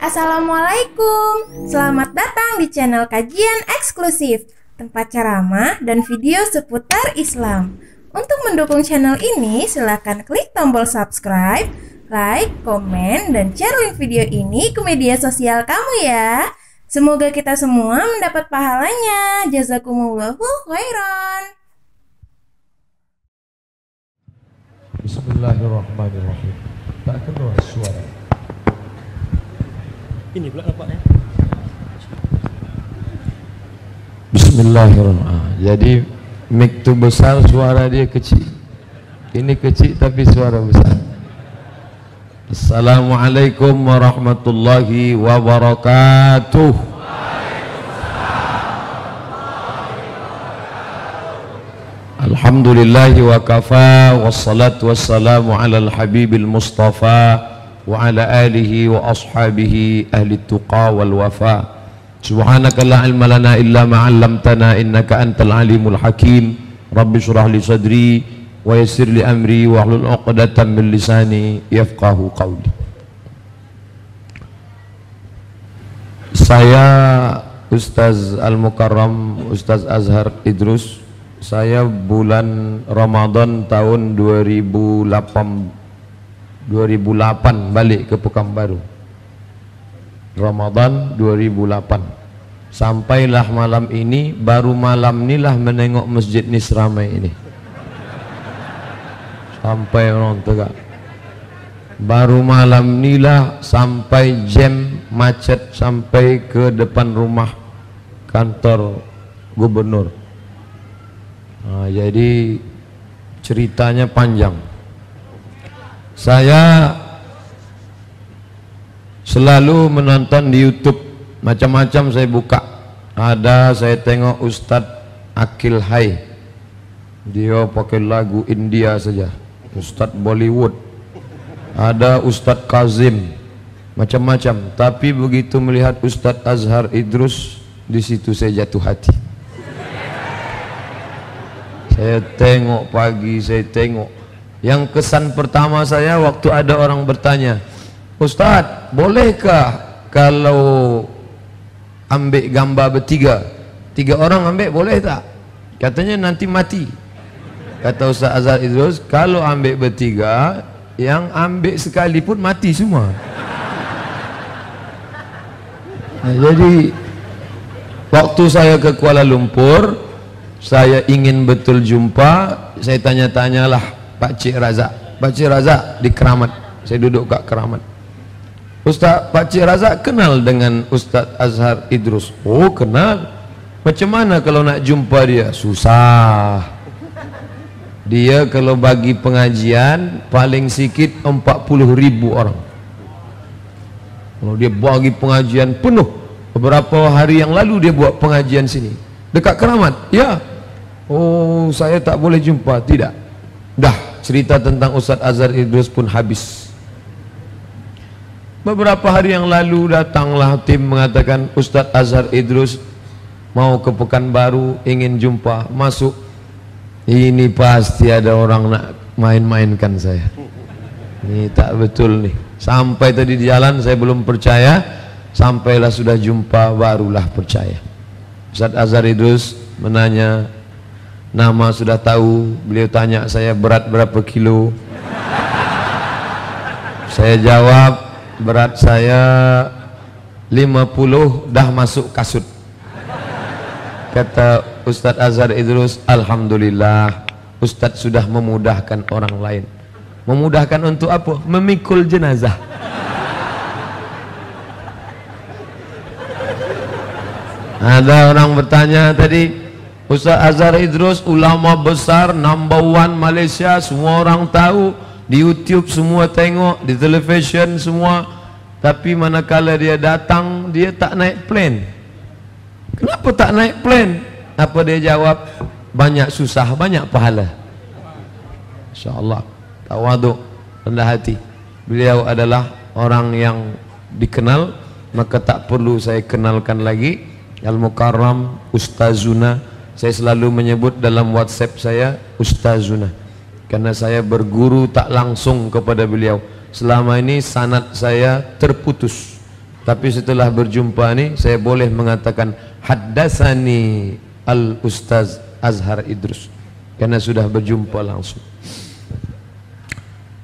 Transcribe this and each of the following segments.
Assalamualaikum. Selamat datang di channel kajian eksklusif, tempat ceramah dan video seputar Islam. Untuk mendukung channel ini, silakan klik tombol subscribe, like, komen, dan share link video ini ke media sosial kamu ya. Semoga kita semua mendapat pahalanya. Jazakumullahu khairan. Bismillahirrahmanirrahim. Tak keluar suara. Ini pula nampaknya. Bismillahirrahmanirrahim. Jadi mic tu besar, suara dia kecil. Ini kecil tapi suara besar. Assalamualaikum warahmatullahi wabarakatuh. Alhamdulillahi wa kafa, wassalatu wassalamu ala al-habibil mustafa wa ala alihi wa ashabihi ahli tuqa wal wafa. Subhanaka la ilma lana illa ma 'allamtana innaka antal alimul hakim. Rabbi shrah li sadri wa yassir li amri wa hlul 'uqdatam min lisani yafqahu qawli. Saya Ustaz Al-Mukarram Ustaz Azhar Idrus. Saya bulan Ramadan tahun 2008 balik ke Pekanbaru. Ramadan 2008. Sampailah malam ini, baru malam inilah menengok Masjid Nisramai ini. Sampai orang tegak. Baru malam inilah sampai jam macet sampai ke depan rumah kantor gubernur. Jadi ceritanya panjang. Saya selalu menonton di YouTube, macam-macam saya buka. Ada saya tengok Ustadz Akil Hai, dia pakai lagu India saja. Ustadz Bollywood. Ada Ustadz Kazim, macam-macam. Tapi begitu melihat Ustadz Azhar Idrus, di situ saya jatuh hati. Saya tengok pagi, saya tengok. Yang kesan pertama saya waktu ada orang bertanya, Ustadz, bolehkah kalau ambil gambar bertiga? 3 orang ambil boleh tak? Katanya nanti mati. Kata Ustadz Azhar Idrus, kalau ambil bertiga, yang ambil sekali pun mati semua. Jadi waktu saya ke Kuala Lumpur, saya ingin betul jumpa. Saya tanya-tanyalah Pak Cik Razak. Pak Cik Razak di Keramat. Saya duduk kat Keramat. Ustaz, Pak Cik Razak kenal dengan Ustaz Azhar Idrus? Oh, kenal. Macam mana kalau nak jumpa dia? Susah. Dia kalau bagi pengajian paling sikit 40.000 orang. Kalau dia bagi pengajian penuh. Beberapa hari yang lalu dia buat pengajian sini dekat Keramat. Ya. Oh, saya tak boleh jumpa. Tidak. Dah, cerita tentang Ustaz Azhar Idrus pun habis. Beberapa hari yang lalu datanglah tim mengatakan Ustaz Azhar Idrus mau ke Pekanbaru, ingin jumpa. Masuk. Ini pasti ada orang nak main-mainkan saya. Ini tak betul nih. Sampai tadi di jalan saya belum percaya. Sampailah sudah jumpa, barulah percaya. Ustaz Azhar Idrus menanya, nama sudah tahu. Beliau tanya saya berat berapa kilo. Saya jawab berat saya 50 dah masuk kasut. Kata Ustaz Azhar Idrus, alhamdulillah Ustaz sudah memudahkan orang lain. Memudahkan untuk apa? Memikul jenazah. Ada orang bertanya tadi, Ustaz Azhar Idrus ulama besar, number 1 Malaysia, semua orang tahu, di YouTube semua tengok, di television semua. Tapi manakala dia datang, dia tak naik plane. Kenapa tak naik plane? Apa dia jawab? Banyak susah, banyak pahala. InsyaAllah, tawaduk, rendah hati. Beliau adalah orang yang dikenal, maka tak perlu saya kenalkan lagi. Al-Mukarram Ustazuna. Saya selalu menyebut dalam WhatsApp saya Ustazuna, karena saya berguru tak langsung kepada beliau. Selama ini sanad saya terputus. Tapi setelah berjumpa nih saya boleh mengatakan haddatsani al Ustaz Azhar Idrus karena sudah berjumpa langsung.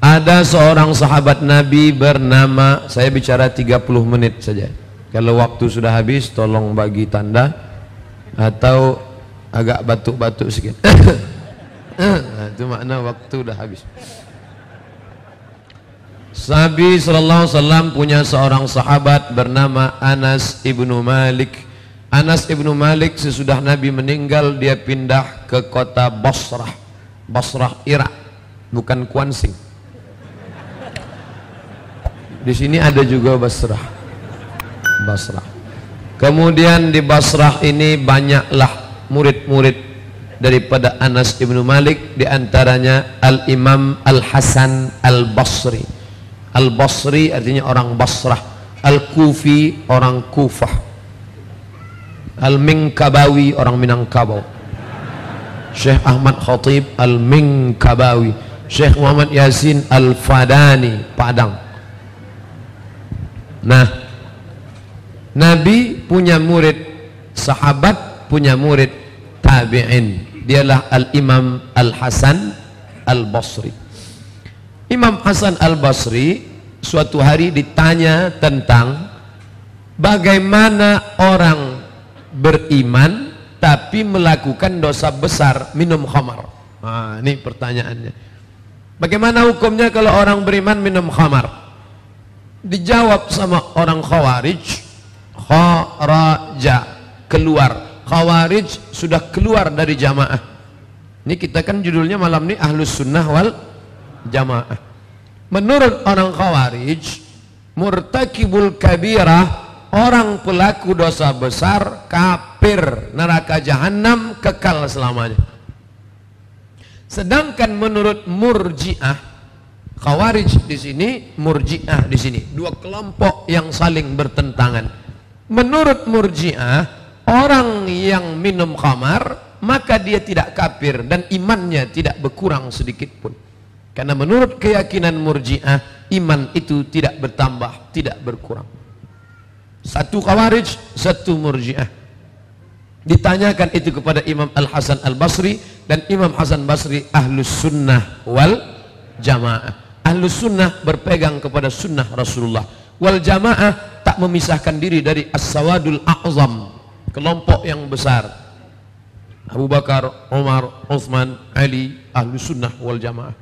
Ada seorang sahabat Nabi bernama, saya bicara 30 menit saja. Kalau waktu sudah habis tolong bagi tanda atau agak batuk-batuk sedikit. Nah, itu makna waktu sudah habis. Nabi sallallahu alaihi wasallam punya seorang sahabat bernama Anas ibnu Malik. Anas ibnu Malik sesudah Nabi meninggal dia pindah ke kota Basrah. Basrah Irak, bukan Kuansing. Di sini ada juga Basrah. Basrah. Kemudian di Basrah ini banyaklah murid-murid daripada Anas ibnu Malik, di antaranya Al-Imam Al-Hasan Al-Basri. Al-Basri artinya orang Basrah, Al-Kufi orang Kufah, Al-Minkabawi orang Minangkabau, Syekh Ahmad Khatib Al-Minkabawi, Syekh Muhammad Yasin Al-Fadani Padang. Nah, Nabi punya murid sahabat, punya murid tabi'in. Dialah Al-Imam Al-Hasan Al-Basri. Imam Hasan Al-Basri suatu hari ditanya tentang bagaimana orang beriman tapi melakukan dosa besar, minum khamar. Nah, ini pertanyaannya. Bagaimana hukumnya kalau orang beriman minum khamar? Dijawab sama orang Khawarij, kharaja, keluar. Khawarij sudah keluar dari jamaah. Ini kita kan judulnya malam ini Ahlus Sunnah wal Jamaah. Menurut orang Khawarij, murtakibul kabirah, orang pelaku dosa besar, kafir, neraka jahanam, kekal selamanya. Sedangkan menurut Murji'ah, Khawarij di sini, Murji'ah di sini, dua kelompok yang saling bertentangan. Menurut Murji'ah, orang yang minum khamar maka dia tidak kafir dan imannya tidak berkurang sedikit pun. Karena menurut keyakinan Murji'ah, iman itu tidak bertambah, tidak berkurang. Satu Khawarij, satu Murji'ah. Ditanyakan itu kepada Imam Al-Hasan Al-Basri, dan Imam Hasan Basri Ahlus Sunnah wal Jamaah. Ahlus Sunnah berpegang kepada sunnah Rasulullah. Wal Jamaah tak memisahkan diri dari As-Sawadul A'zam, kelompok yang besar. Abu Bakar, Umar, Uthman, Ali, Ahlus Sunnah wal Jamaah.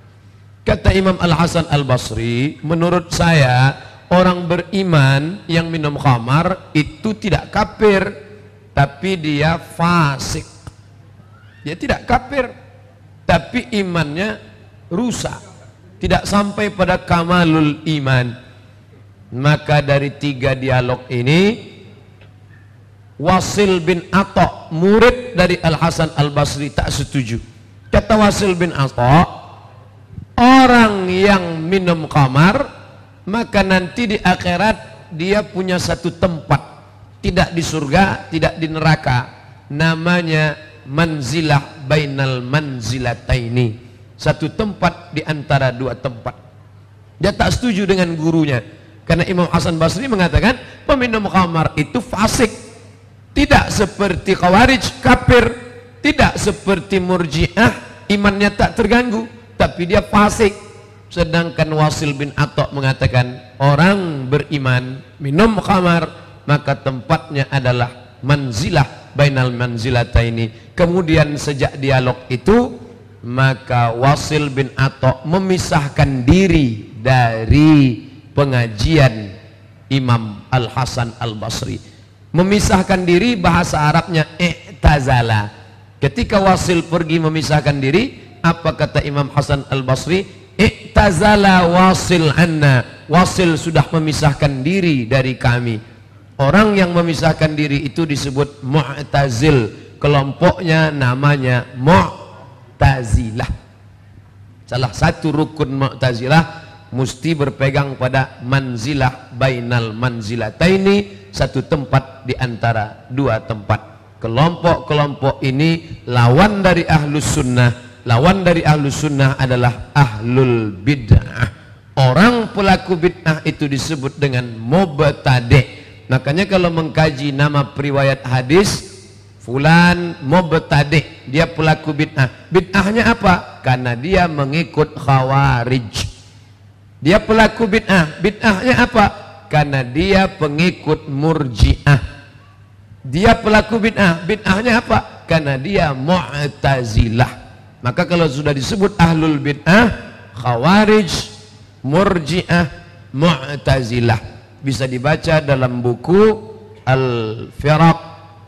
Kata Imam Al-Hasan Al-Basri, menurut saya orang beriman yang minum khamar itu tidak kafir, tapi dia fasik. Dia tidak kafir, tapi imannya rusak, tidak sampai pada kamalul iman. Maka dari tiga dialog ini, Wasil bin Atha, murid dari Al-Hasan Al-Basri, tak setuju. Kata Wasil bin Atha, orang yang minum khamar maka nanti di akhirat dia punya satu tempat, tidak di surga, tidak di neraka, namanya manzilah bainal manzilataini, satu tempat di antara dua tempat. Dia tak setuju dengan gurunya, karena Imam Hasan Basri mengatakan peminum khamar itu fasik, tidak seperti Khawarij kafir, tidak seperti Murji'ah imannya tak terganggu, tapi dia fasik. Sedangkan Wasil bin Atha mengatakan orang beriman minum khamar maka tempatnya adalah manzilah bainal manzilataini. Kemudian sejak dialog itu maka Wasil bin Atha memisahkan diri dari pengajian Imam Al-Hasan Al-Basri. Memisahkan diri bahasa Arabnya i'tazala. Ketika Wasil pergi memisahkan diri, apa kata Imam Hasan Al-Basri? I'tazala Wasil anna, Wasil sudah memisahkan diri dari kami. Orang yang memisahkan diri itu disebut Mu'tazil, kelompoknya namanya Mu'tazilah. Salah satu rukun Mu'tazilah mesti berpegang pada manzilah bainal manzilataini, satu tempat di antara dua tempat. Kelompok-kelompok ini lawan dari Ahlus Sunnah. Lawan dari Ahlus Sunnah adalah Ahlul Bid'ah. Orang pelaku bid'ah itu disebut dengan mubtadi'. Makanya kalau mengkaji nama periwayat hadis, fulan mubtadi', dia pelaku bid'ah. Bid'ahnya apa? Karena dia mengikut khawarij. Dia pelaku bid'ah. Bid'ahnya apa? Karena dia pengikut murji'ah. Dia pelaku bid'ah. Bid'ahnya apa? Karena dia mu'tazilah. Maka kalau sudah disebut ahlul bid'ah, khawarij, murji'ah, mu'tazilah, bisa dibaca dalam buku Al-Firaq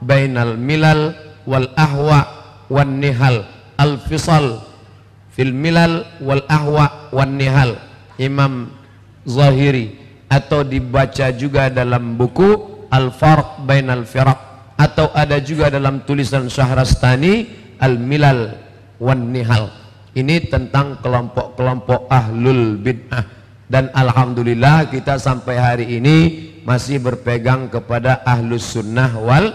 Bainal Milal wal Ahwa wan Nihal, Al-Fisal fil Milal wal Ahwa wan Nihal, Imam Zahiri, atau dibaca juga dalam buku Al-Farq Bainal Firaq, atau ada juga dalam tulisan Syahrastani Al-Milal wan Nihal. Ini tentang kelompok-kelompok ahlul bid'ah. Dan alhamdulillah kita sampai hari ini masih berpegang kepada ahlus sunnah wal.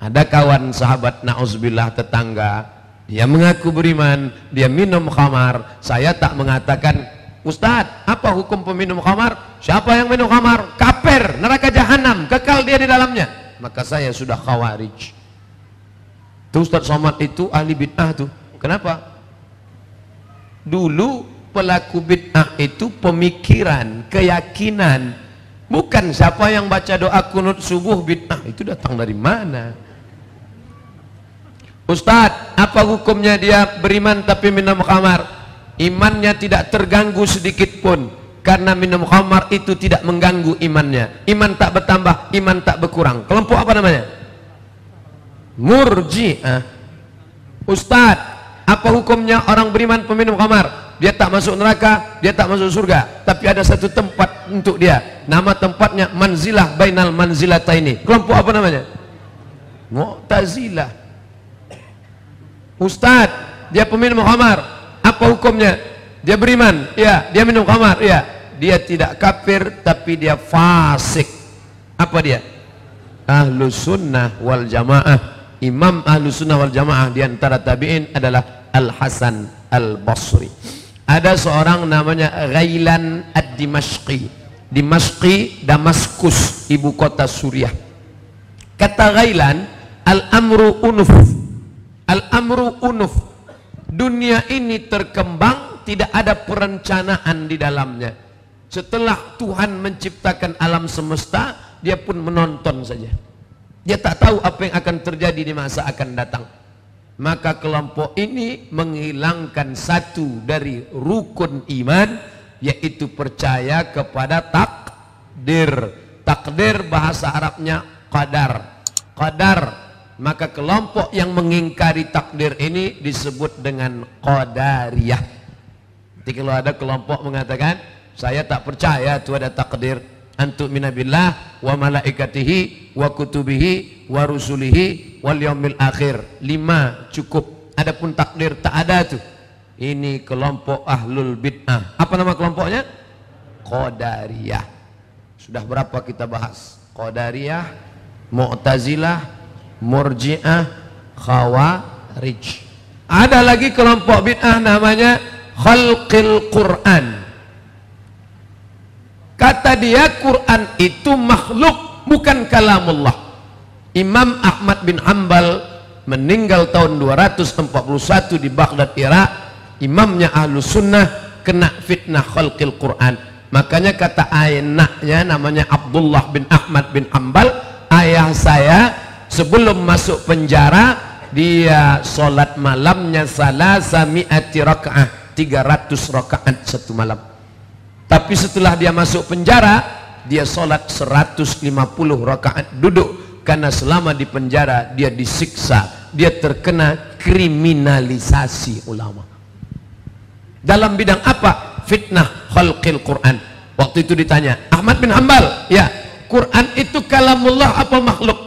Ada kawan sahabat na'udzubillah, tetangga, dia mengaku beriman, dia minum khamar. Saya tak mengatakan, Ustadz, apa hukum peminum khamar? Siapa yang minum khamar? Kafir, neraka jahanam, kekal dia di dalamnya. Maka saya sudah khawarij. Tuh Ustadz Somad itu ahli bid'ah tuh. Kenapa? Dulu pelaku bid'ah itu pemikiran, keyakinan, bukan siapa yang baca doa kunut subuh bid'ah. Itu datang dari mana? Ustadz, apa hukumnya dia beriman tapi minum khamar? Imannya tidak terganggu sedikit pun, karena minum khamar itu tidak mengganggu imannya. Iman tak bertambah, iman tak berkurang. Kelompok apa namanya? Murji'ah. Ustadz, apa hukumnya orang beriman peminum khamar? Dia tak masuk neraka, dia tak masuk surga, tapi ada satu tempat untuk dia. Nama tempatnya manzilah bainal manzilataini. Kelompok apa namanya? Mu'tazilah. Ustaz, dia peminum khamar, apa hukumnya? Dia beriman, ya. Dia minum khamar, ya. Dia tidak kafir, tapi dia fasik. Apa dia? Ahlus sunnah wal jamaah. Imam ahlus sunnah wal jamaah di antara tabi'in adalah Al-Hasan Al-Basri. Ada seorang namanya Ghailan Ad-Dimashqi. Dimashqi, Damaskus, ibu kota Suriah. Kata Ghailan, al-amru unuf. Al-amru unuf. Dunia ini terkembang, tidak ada perencanaan di dalamnya. Setelah Tuhan menciptakan alam semesta, dia pun menonton saja. Dia tak tahu apa yang akan terjadi di masa akan datang. Maka kelompok ini menghilangkan satu dari rukun iman, yaitu percaya kepada takdir. Takdir bahasa Arabnya qadar. Qadar. Maka kelompok yang mengingkari takdir ini disebut dengan qadariyah. Jadi kalau ada kelompok mengatakan, saya tak percaya itu ada takdir, antu minabillah wa malaikatihi wa kutubihi wa rusulihi wal yaumil akhir. 5 cukup. Adapun takdir tak ada tuh. Ini kelompok ahlul bid'ah. Apa nama kelompoknya? Qadariyah. Sudah berapa kita bahas? Qadariyah, Mu'tazilah, Murji'ah, Khawarij. Ada lagi kelompok bid'ah namanya Khalqil Quran. Kata dia Quran itu makhluk, bukan kalamullah. Imam Ahmad bin Hanbal meninggal tahun 241 di Baghdad, Irak. Imamnya Ahlus Sunnah, kena fitnah khalqil Quran. Makanya kata anaknya namanya Abdullah bin Ahmad bin Hanbal, ayah saya sebelum masuk penjara dia sholat malamnya salasami'ati raka'ah, 300 rakaat satu malam. Tapi setelah dia masuk penjara, dia sholat 150 rakaat duduk. Karena selama di penjara dia disiksa, dia terkena kriminalisasi ulama. Dalam bidang apa? Fitnah khalqil Quran. Waktu itu ditanya, Ahmad bin Hanbal, ya, Quran itu kalamullah apa makhluk?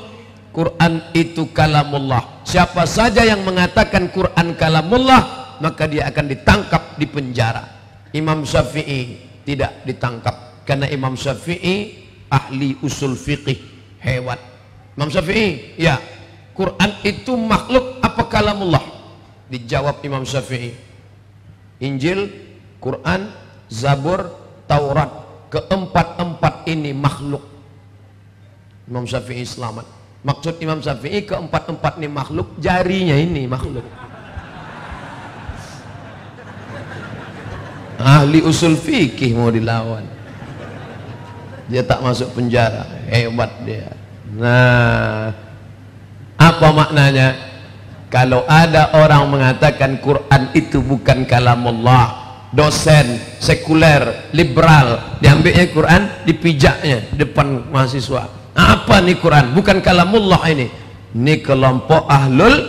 Quran itu kalamullah. Siapa saja yang mengatakan Quran kalamullah, maka dia akan ditangkap di penjara. Imam Syafi'i tidak ditangkap, karena Imam Syafi'i ahli usul fiqih, hebat. Imam Syafi'i, ya, Quran itu makhluk apa kalamullah? Dijawab Imam Syafi'i, Injil, Quran, Zabur, Taurat, keempat-empat ini makhluk. Imam Syafi'i selamat. Maksud Imam Syafi'i keempat-empat ini makhluk, jarinya ini makhluk. Ahli usul fikih mau dilawan, dia tak masuk penjara, hebat dia. Nah, apa maknanya? Kalau ada orang mengatakan Quran itu bukan kalamullah, dosen sekuler liberal diambilnya Quran, dipijaknya depan mahasiswa. Apa nih Quran? Bukan kalamullah ini. Ini kelompok ahlul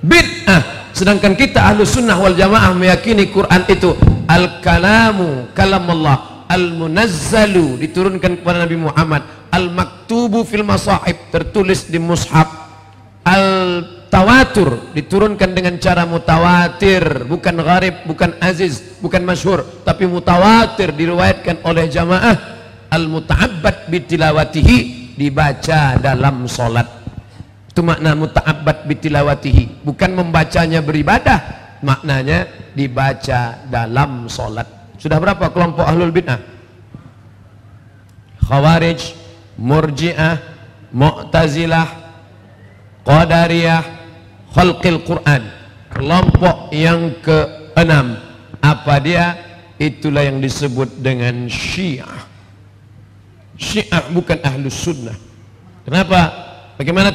bid'ah. Sedangkan kita ahlus sunnah wal jamaah meyakini Quran itu al-kalamu kalamullah, al-munazzalu diturunkan kepada Nabi Muhammad, al-maktubu fil masahib tertulis di mushaf, al-tawatur diturunkan dengan cara mutawatir, bukan gharib, bukan aziz, bukan masyhur, tapi mutawatir diriwayatkan oleh jamaah, al-muta'abbad bitilawatihi dibaca dalam solat. Itu makna muta'abbad bitilawatihi, bukan membacanya beribadah, maknanya dibaca dalam solat. Sudah berapa kelompok ahlul bid'ah? Khawarij, Murji'ah, Mu'tazilah, Qadariyah, Khalqil Quran. Kelompok yang keenam, apa dia? Itulah yang disebut dengan Syiah. Syiah bukan ahlus sunnah. Kenapa? Bagaimana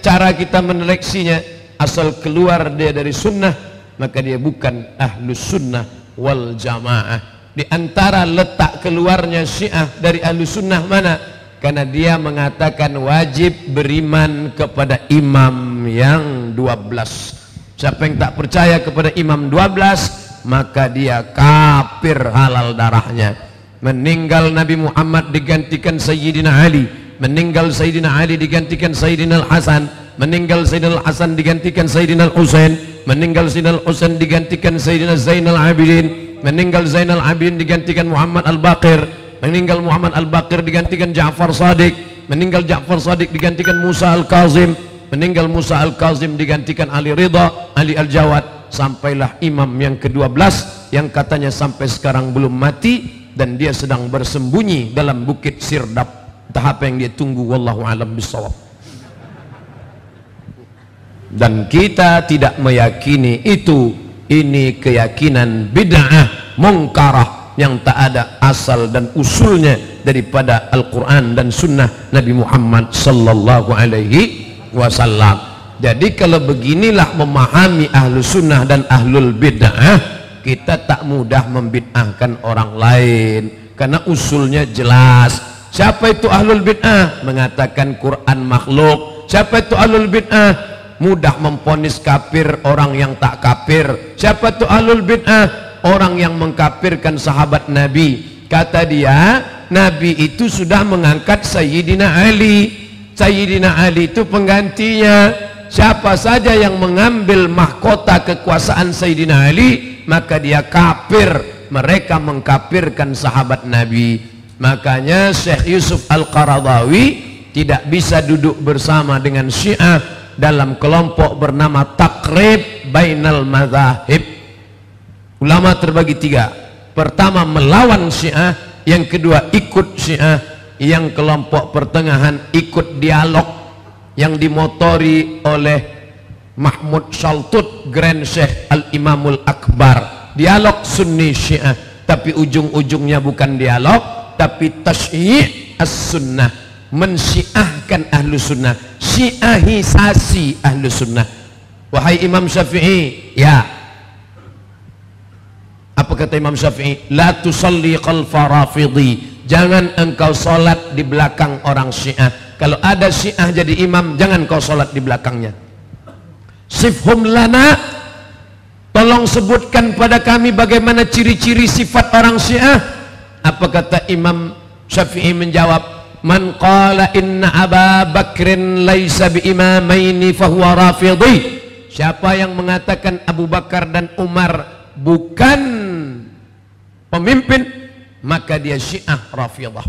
cara kita meneleksinya? Asal keluar dia dari sunnah, maka dia bukan ahlus sunnah wal jamaah. Di antara letak keluarnya Syiah dari ahlus sunnah mana? Karena dia mengatakan wajib beriman kepada imam yang 12. Siapa yang tak percaya kepada imam 12, maka dia kafir, halal darahnya. Meninggal Nabi Muhammad digantikan Sayyidina Ali, meninggal Sayyidina Ali digantikan Sayyidina Al-Hasan, meninggal Sayyidina Al-Hasan digantikan Sayyidina Al-Husain, meninggal Sayyidina Al-Husain digantikan Sayyidina Zainal Abidin, meninggal Zainal Abidin digantikan Muhammad Al-Baqir, meninggal Muhammad Al-Baqir digantikan Ja'far Shadiq, meninggal Ja'far Shadiq digantikan Musa Al-Kazim, meninggal Musa Al-Kazim digantikan Ali Ridha, Ali Al-Jawad, sampailah imam yang ke-12 yang katanya sampai sekarang belum mati dan dia sedang bersembunyi dalam bukit Sirdap. Entah apa yang dia tunggu, wallahu alam bisawab. Dan kita tidak meyakini itu. Ini keyakinan bid'ah mungkarah yang tak ada asal dan usulnya daripada Al-Quran dan Sunnah Nabi Muhammad sallallahu alaihi wasallam. Jadi kalau beginilah memahami ahlu sunnah dan ahlul bid'ah, kita tak mudah membid'ahkan orang lain karena usulnya jelas. Siapa itu ahlul bid'ah? Mengatakan Quran makhluk. Siapa itu ahlul bid'ah? Mudah memponis kafir orang yang tak kafir. Siapa itu ahlul bid'ah? Orang yang mengkafirkan sahabat Nabi. Kata dia, Nabi itu sudah mengangkat Sayyidina Ali. Sayyidina Ali itu penggantinya. Siapa saja yang mengambil mahkota kekuasaan Sayyidina Ali, maka dia kafir. Mereka mengkafirkan sahabat Nabi. Makanya Syekh Yusuf Al-Qaradawi tidak bisa duduk bersama dengan Syiah dalam kelompok bernama Taqrib Bainal Madzahib. Ulama terbagi tiga. Pertama melawan Syiah, yang kedua ikut Syiah, yang kelompok pertengahan ikut dialog yang dimotori oleh Mahmud Shaltut, Grand Syekh Al-Imamul Akbar. Dialog Sunni Syiah, tapi ujung-ujungnya bukan dialog, tapi tasyyi' as-sunnah, mensyiahkan ahlu sunnah, syiahisasi ahlu sunnah. Wahai Imam Syafi'i, ya, apa kata Imam Syafi'i? La tusalli khalfa rafidhi, jangan engkau solat di belakang orang Syiah. Kalau ada Syiah jadi imam, jangan kau solat di belakangnya. Sifhum lana, tolong sebutkan pada kami bagaimana ciri-ciri sifat orang Syiah. Apa kata Imam Syafi'i menjawab, man qala inna Aba Bakrin laisa bi imamaini fahuwa rafidhi. Siapa yang mengatakan Abu Bakar dan Umar bukan pemimpin, maka dia Syiah Rafidah.